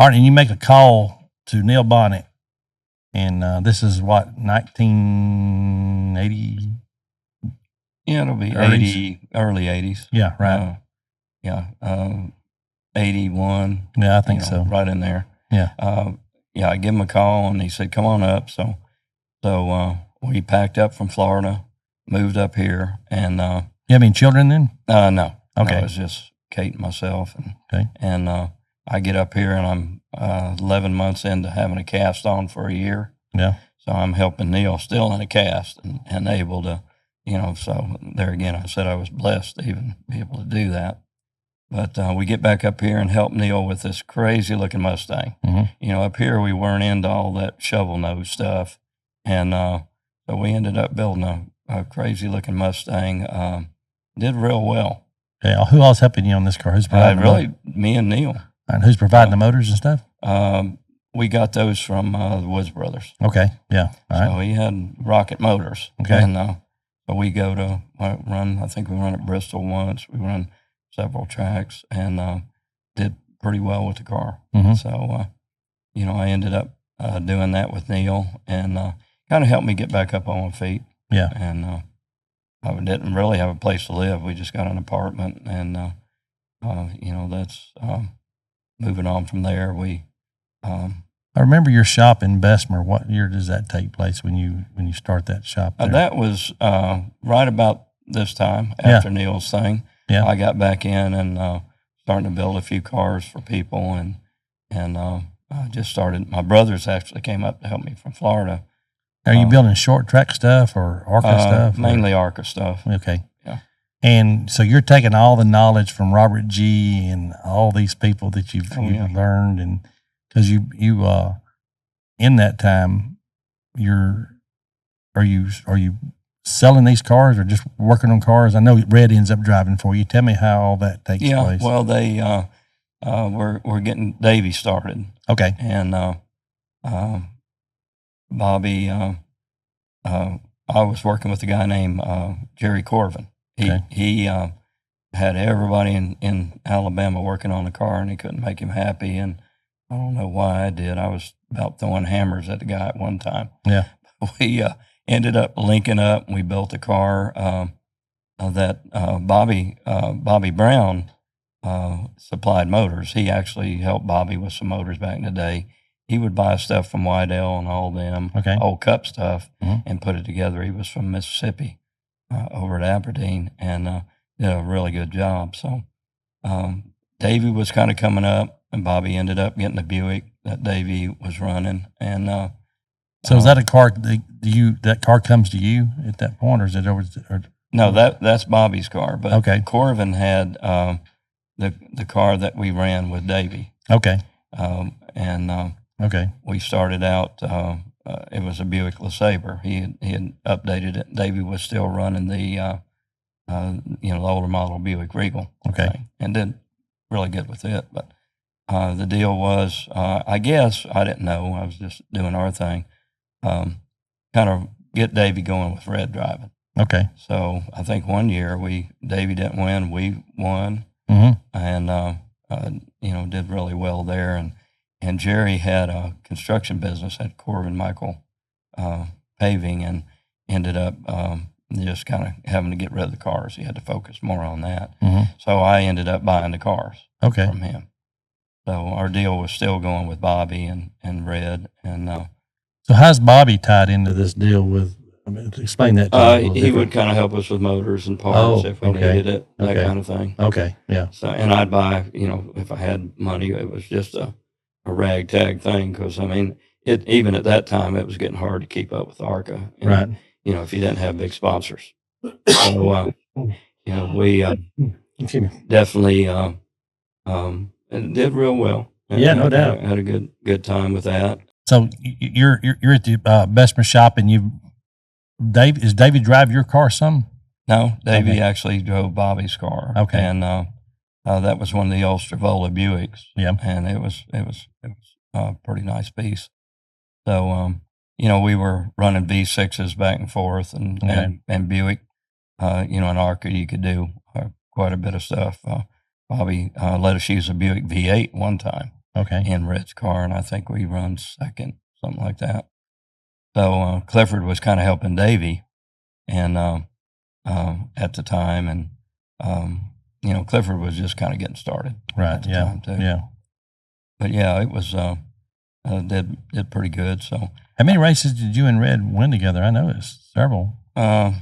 All right, and you make a call to Neill Bonnett, and this is what, 1980? Yeah, it'll be early 80s. Yeah, right. 81. Yeah, I think so. Right in there. Yeah. I give him a call, and he said, "Come on up." So we packed up from Florida, moved up here, and you have any children then? No. Okay. No, it was just Kate and myself, and I get up here, and I'm 11 months into having a cast on for a year. Yeah. So I'm helping Neill still in a cast and able to, so there again, I said I was blessed to even be able to do that. But we get back up here and help Neill with this crazy looking Mustang. Mm-hmm. Up here we weren't into all that shovel nose stuff. And so we ended up building a crazy looking Mustang. Did real well. Yeah. Who else helping you on this car? Who's providing me and Neill. And who's providing the motors and stuff? We got those from the Woods Brothers. Okay, yeah. All right. So he had Rocket Motors. Okay. And so we go to run, I think we run at Bristol once. We run several tracks and did pretty well with the car. Mm-hmm. So, I ended up doing that with Neill and kind of helped me get back up on my feet. Yeah. And I didn't really have a place to live. We just got an apartment and, that's moving on from there. I remember your shop in Bessemer. What year does that take place when you start that shop there? That was right about this time after Neill's thing. Yeah. I got back in and starting to build a few cars for people and I just started. My brothers actually came up to help me from Florida. Are you building short track stuff or ARCA stuff? Mainly ARCA stuff. Okay. Yeah. And so you're taking all the knowledge from Robert G. and all these people that you've learned, and because you in that time, are you selling these cars or just working on cars? I know Red ends up driving for you. Tell me how all that takes place. Yeah, well, they we're getting Davey started. Okay. And Bobby, I was working with a guy named Jerry Corvin. He had everybody in Alabama working on the car, and he couldn't make him happy. And I don't know why I did. I was about throwing hammers at the guy at one time. Yeah. We ended up linking up. We built a car that Bobby Brown supplied motors. He actually helped Bobby with some motors back in the day. He would buy stuff from Wydell and all them, old Cup stuff, and put it together. He was from Mississippi over at Aberdeen and did a really good job. So Davey was kind of coming up, and Bobby ended up getting the Buick that Davey was running. And so is that a car? That car comes to you at that point, or is it over? No, that's Bobby's car. But Corvin had the car that we ran with Davey. Okay. We started out. It was a Buick LeSabre. He had updated it. Davey was still running the older model Buick Regal. Okay. And did really good with it. But the deal was, I guess I didn't know. I was just doing our thing. Kind of get Davey going with Red driving. Okay. So I think one year Davey didn't win, we won, and did really well there. And Jerry had a construction business at Corvin Michael Paving, and ended up just kind of having to get rid of the cars. He had to focus more on that. So I ended up buying the cars from him. So our deal was still going with Bobby and Red. And so how's Bobby tied into this deal with? Explain that to me. He would kind of help us with motors and parts if we needed it, that kind of thing. Okay, yeah. So, and I'd buy, if I had money, it was just a ragtag thing, because even at that time, it was getting hard to keep up with ARCA. And, right. If you didn't have big sponsors. So, we definitely and did real well. And no doubt. Had a good time with that. So you're at the Bessemer shop, and does Davey drive your car some? No, Davey actually drove Bobby's car. Okay. And that was one of the old Stravola Buicks. Yeah. And it was a pretty nice piece. So, we were running V6s back and forth and Buick, in ARCA, you could do quite a bit of stuff. Bobby let us use a Buick V8 one time. Okay. in Red's car, and I think we run second, something like that. So Clifford was kind of helping Davey, and at the time, and Clifford was just kind of getting started Right. at the Yeah. time too. Yeah. But yeah, it was did pretty good. So how many races did you and Red win together? I know it's several. I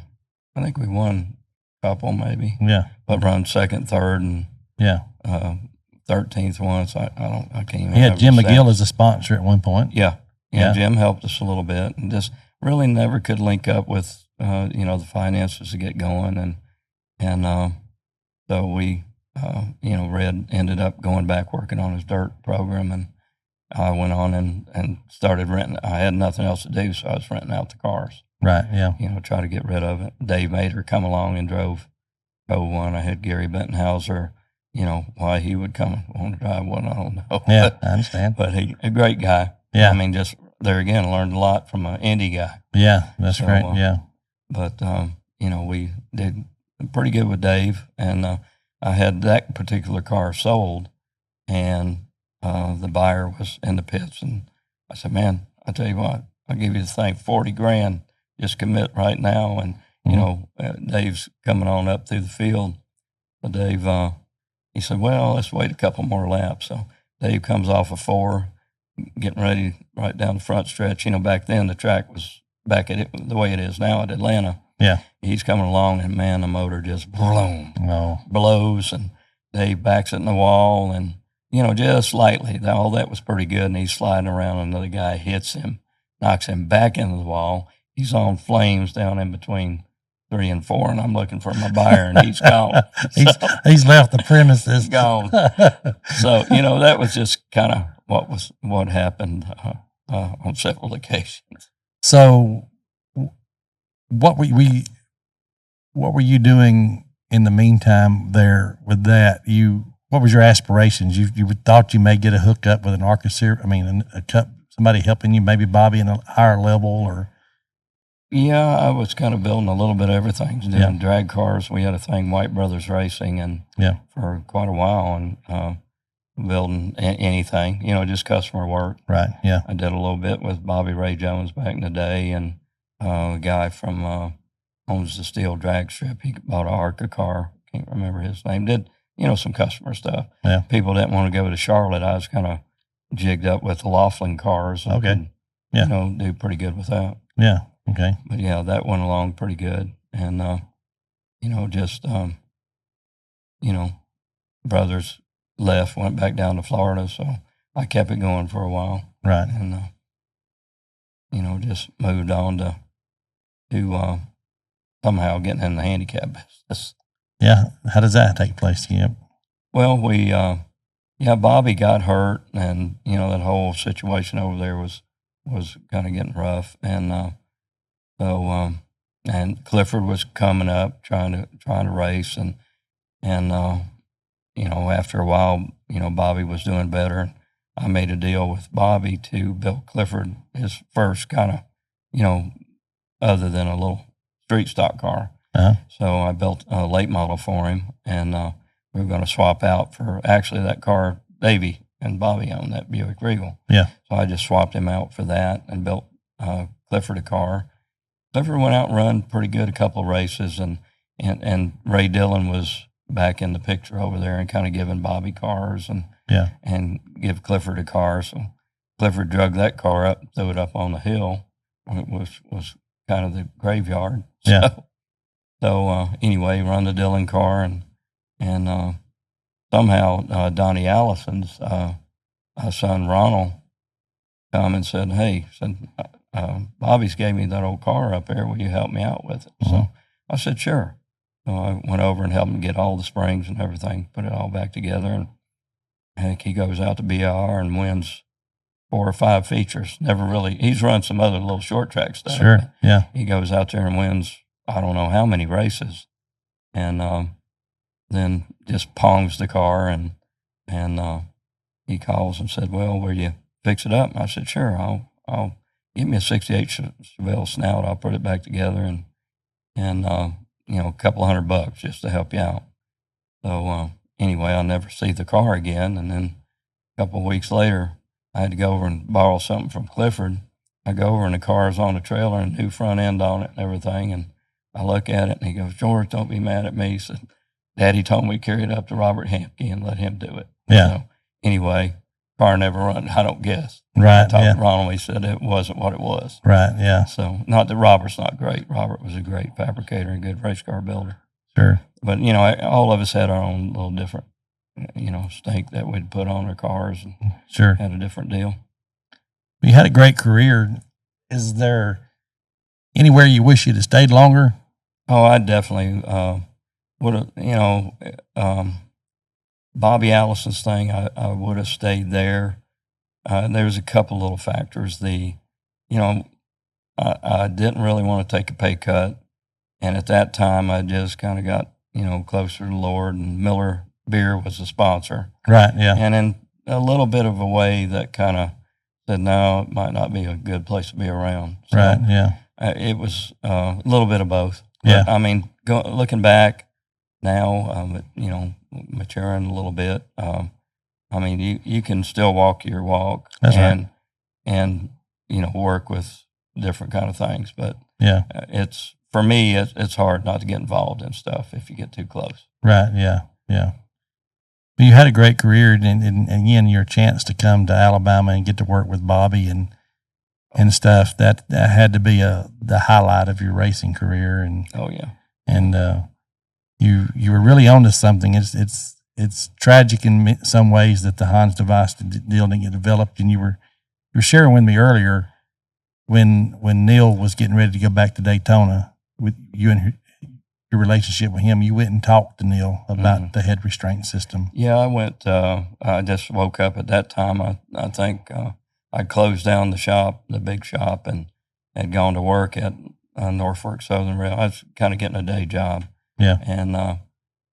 think we won a couple maybe. Yeah. But run second, third, and yeah, 13th once. I can't even. He had Jim McGill as a sponsor at one point. Yeah. Jim helped us a little bit, and just really never could link up with the finances to get going, and so we Red ended up going back working on his dirt program, and I went on and started renting. I had nothing else to do, so I was renting out the cars. Right. Yeah. Try to get rid of it. Dave Mater come along and drove one. I had Gary Bentonhauser. Why he would come and want to drive one, I don't know. Yeah, I understand. But he a great guy. Yeah. I mean, just there again, learned a lot from an Indy guy. Yeah, that's great. Yeah. But we did pretty good with Dave, and I had that particular car sold, and the buyer was in the pits, and I said, "Man, I tell you what, I'll give you the thing, $40,000, just commit right now." And Dave's coming on up through the field. So Dave, he said, "Well, let's wait a couple more laps." So Dave comes off of 4, getting ready right down the front stretch. Back then the track was back at it the way it is now at Atlanta. Yeah. He's coming along, and man, the motor just blows, and Dave backs it in the wall, and just slightly. All that was pretty good, and he's sliding around. Another guy hits him, knocks him back into the wall. He's on flames down in between 3 and 4, and I'm looking for my buyer, and he's gone. He's left the premises. Gone. So that was just kind of what happened on several occasions. So, what were you doing in the meantime there with that? What was your aspirations? You thought you may get a hookup with an ARCA somebody helping you, maybe Bobby in a higher level, or? Yeah, I was kind of building a little bit of everything, doing drag cars. We had a thing, White Brothers Racing, and for quite a while, and building anything, just customer work. Right. Yeah. I did a little bit with Bobby Ray Jones back in the day, and a guy from owns the steel drag strip. He bought an ARCA car. Can't remember his name. Did some customer stuff. Yeah. People didn't want to go to Charlotte. I was kind of jigged up with the Laughlin cars. And okay. Could, do pretty good with that. Yeah. Okay. But yeah, that went along pretty good, and brothers left, went back down to Florida, so I kept it going for a while. Right. And just moved on to somehow getting in the handicap business. Yeah. How does that take place? Yeah. Well, Bobby got hurt, and that whole situation over there was kind of getting rough, and and Clifford was coming up trying to race, and after a while, Bobby was doing better. I made a deal with Bobby to build Clifford his first kind of, other than a little street stock car. Uh-huh. So I built a late model for him, and we were going to swap out for actually that car Davey and Bobby owned, that Buick Regal. Yeah. So I just swapped him out for that and built Clifford a car. Clifford went out and run pretty good a couple of races, and Ray Dillon was back in the picture over there and kind of giving Bobby cars and give Clifford a car. So Clifford drug that car up, threw it up on the hill, which was kind of the graveyard. So anyway, run the Dillon car, and somehow Donnie Allison's son Ronald come and said, "Hey," Bobby's gave me that old car up there. Will you help me out with it? Mm-hmm. So I said, sure. So I went over and helped him get all the springs and everything, put it all back together. And heck, he goes out to BIR and wins 4 or 5 features. He's run some other little short track stuff. Sure, yeah. He goes out there and wins, I don't know how many races. And then just pongs the car, and he calls and said, well, will you fix it up? And I said, sure, I'll give me a 68 Chevelle snout. I'll put it back together, and a couple $100 just to help you out. So anyway, I'll never see the car again. And then couple of weeks later, I had to go over and borrow something from Clifford. I go over and the car's on the trailer and new front end on it and everything. And I look at it and he goes, George, don't be mad at me. He said, Daddy told me to carry it up to Robert Hampke and let him do it. Yeah. So anyway, car never run, I don't guess. Right. I talked Yeah. to Ronald, he said it wasn't what it was. Right. Yeah. So not that Robert's not great. Robert was a great fabricator and good race car builder. Sure. But, all of us had our own little different, stake that we'd put on our cars and Sure. had a different deal. You had a great career. Is there anywhere you wish you'd have stayed longer? Oh, I definitely would have, Bobby Allison's thing, I would have stayed there. There's a couple little factors. I didn't really want to take a pay cut. And at that time, I just kind of got, closer to the Lord, and Miller Beer was the sponsor. Right. Yeah. And in a little bit of a way that kind of said, no, it might not be a good place to be around. So, right. Yeah. it was a little bit of both. Yeah. But, I mean, looking back now, maturing a little bit, I mean, you can still walk your walk. That's and work with different kind of things. But yeah, for me, it's hard not to get involved in stuff if you get too close. Right. Yeah. Yeah. But you had a great career, and again, your chance to come to Alabama and get to work with Bobby and stuff, that had to be the highlight of your racing career. And oh yeah, and you were really onto something. It's tragic in some ways that the Hans device deal didn't get developed. And you were sharing with me earlier when Neill was getting ready to go back to Daytona, with you and your relationship with him, you went and talked to Neill about the head restraint system. Yeah, I went. I just woke up at that time. I think I closed down the shop, the big shop, and had gone to work at Norfolk Southern Rail. I was kind of getting a day job. Yeah. And I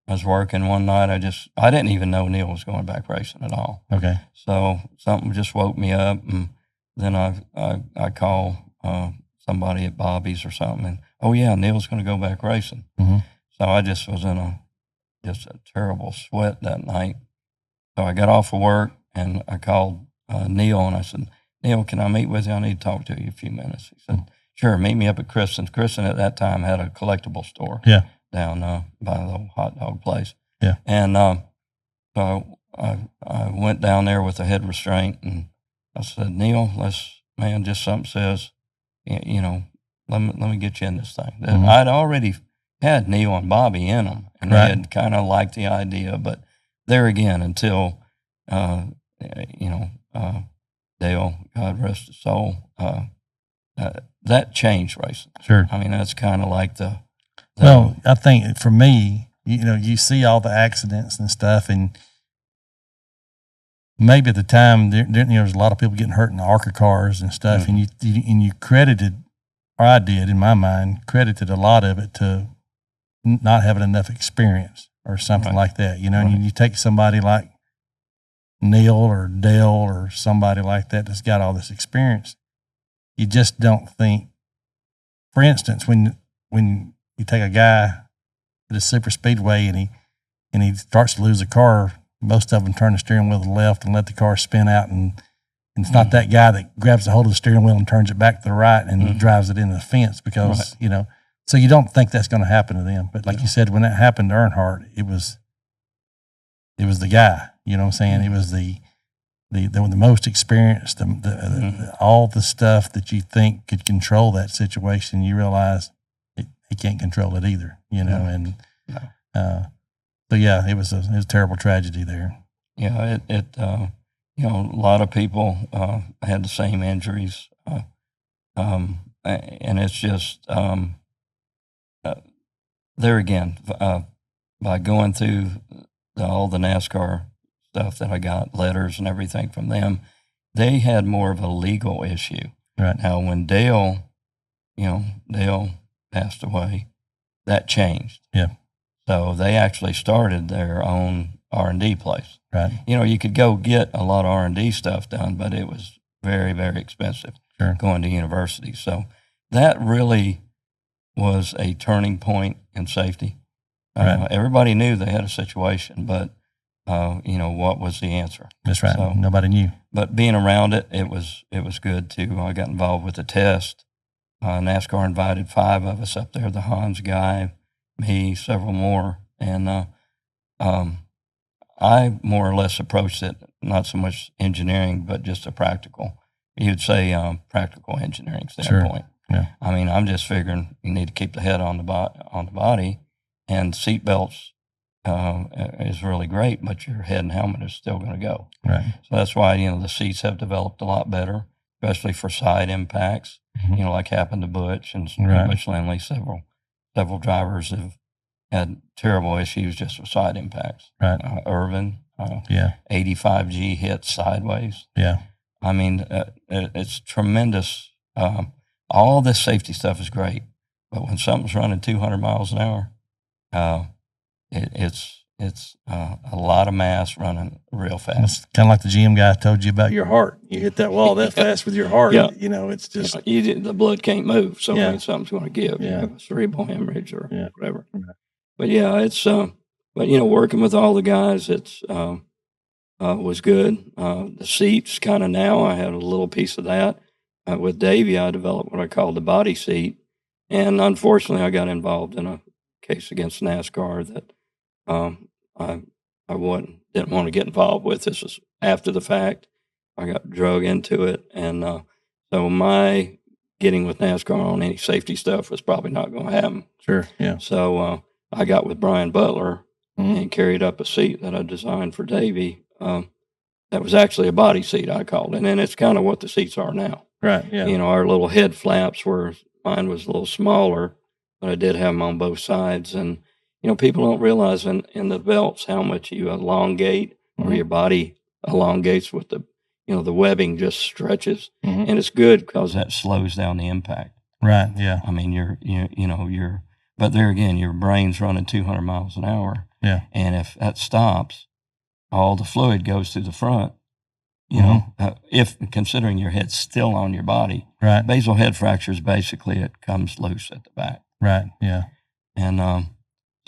was working one night. I didn't even know Neill was going back racing at all. Okay. So something just woke me up, and then I call somebody at Bobby's or something, and oh yeah, Neill's going to go back racing. Mm-hmm. So I just was in a terrible sweat that night. So I got off of work and I called Neill and I said, Neill, can I meet with you? I need to talk to you a few minutes. He said, sure, meet me up at Kristen's. Kristen at that time had a collectible store. Yeah. Down by the old hot dog place. Yeah. And so I went down there with a head restraint and I said, Neill, just something says, let me get you in this thing. Mm-hmm. I'd already had Neill and Bobby in them, and they had kind of liked the idea. But there again, until Dale, God rest his soul, that changed racing. Sure. I mean, that's kind of like the. Well, I think for me, you see all the accidents and stuff, and maybe at the time there was a lot of people getting hurt in the ARCA cars and stuff, mm-hmm. and you credited, or I did in my mind, credited a lot of it to not having enough experience or something like that. And you take somebody like Neill or Dale or somebody like that that's got all this experience, you just don't think. For instance, when you take a guy at a super speedway and he starts to lose a car, most of them turn the steering wheel to the left and let the car spin out, and it's not that guy that grabs a hold of the steering wheel and turns it back to the right and drives it into the fence because, so you don't think that's going to happen to them. But like you said, when that happened to Earnhardt, it was the guy, you know what I'm saying? It was the most experienced, all the stuff that you think could control that situation, you realize he can't control it either, and so yeah, it was a terrible tragedy there. Yeah, a lot of people had the same injuries, and it's just there again, by going through all the NASCAR stuff that I got, letters and everything from them, they had more of a legal issue. Right. Now, when Dale passed away, that changed. Yeah. So they actually started their own R&D place. Right. You could go get a lot of R&D stuff done, but it was very, very expensive going to university. So that really was a turning point in safety. Everybody knew they had a situation, but what was the answer. That's right. So, nobody knew. But being around it, it was good too. I got involved with the test. NASCAR invited 5 of us up there, the Hans guy, me, several more. And I more or less approached it, not so much engineering, but just a practical. You'd say practical engineering standpoint. Sure. Yeah. I mean, I'm just figuring you need to keep the head on the body, and seat belts is really great, but your head and helmet is still going to go. Right. So that's why the seats have developed a lot better, especially for side impacts. Mm-hmm. Like happened to Butch and Right. Butch Lindley. Several drivers have had terrible issues just with side impacts. Right. Irvin, 85G hits sideways. Yeah. I mean, it's tremendous. All this safety stuff is great, but when something's running 200 miles an hour, it's a lot of mass running real fast. It's kind of like the GM guy told you about your heart. You hit that wall that fast with your heart. Yeah. It's just the blood can't move, so Yeah. something's going to give. Yeah. You have a cerebral hemorrhage or Yeah. whatever. Right. But yeah, it's but working with all the guys, it's was good. The seats kind of now, I had a little piece of that. With Davey, I developed what I call the body seat, and unfortunately, I got involved in a case against NASCAR that I didn't want to get involved with. This was after the fact. I got drug into it, and so my getting with NASCAR on any safety stuff was probably not going to happen. Sure. Yeah. So I got with Brian Butler Mhm. and carried up a seat that I designed for Davey. That was actually a body seat, I called it, and it's kind of what the seats are now. Right. Yeah. Our little head flaps were, mine was a little smaller, but I did have them on both sides. And, people don't realize in the belts how much you elongate or Mhm. your body elongates with the, the webbing just stretches. Mhm. And it's good because that slows down the impact. Right. Yeah. I mean, but there again, your brain's running 200 miles an hour. Yeah. And if that stops, all the fluid goes to the front. If considering your head's still on your body, Right. basal head fractures, basically it comes loose at the back. Right. Yeah. And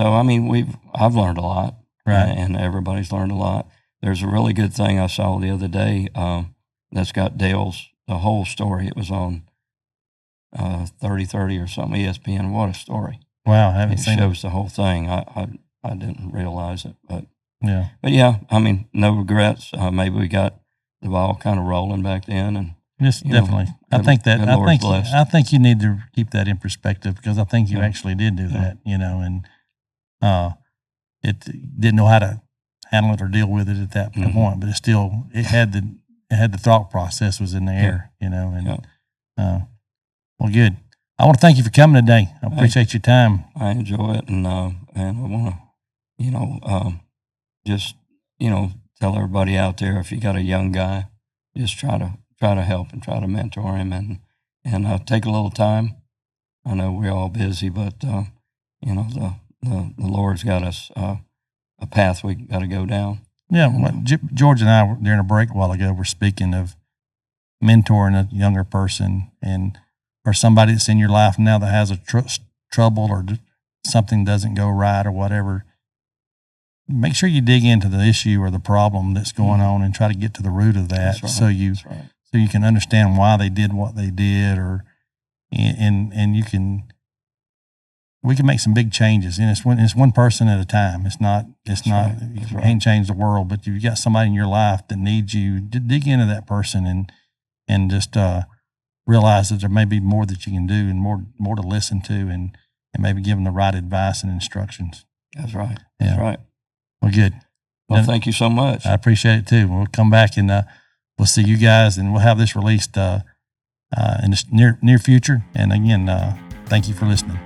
so, I mean, I've learned a lot, Right. and everybody's learned a lot. There's a really good thing I saw the other day that's got the whole story. It was on 30/30 or something, ESPN. What a story. Wow. I haven't It seen shows the whole thing. I didn't realize it, but Yeah. yeah, I mean, no regrets. Maybe we got the ball kind of rolling back then, and Yes, definitely. I think blessed. I think you need to keep that in perspective because I think you Yeah. actually did do Yeah. that, and it didn't know how to handle it or deal with it at that Mhm. point, but it had the thought process was in the air, and well, good. I want to thank you for coming today. I appreciate your time. I enjoy it, and I want to, just tell everybody out there, if you got a young guy, just try to help and try to mentor him, and take a little time. I know we're all busy, but the Lord's got us a path we got to go down. Yeah, George and I, during a break a while ago, were speaking of mentoring a younger person or somebody that's in your life now that has a trouble or something doesn't go right or whatever. Make sure you dig into the issue or the problem that's going on and try to get to the root of that, That's right. so you can understand why they did what they did, and we can make some big changes. And it's one person at a time. It's not you can't change the world, but you've got somebody in your life that needs you. Dig into that person and just realize that there may be more that you can do and more to listen to, and maybe give them the right advice and instructions. That's right. Yeah. That's right. Well, good. Well, thank you so much. I appreciate it too. We'll come back and we'll see you guys, and we'll have this released in the near future. And again, thank you for listening.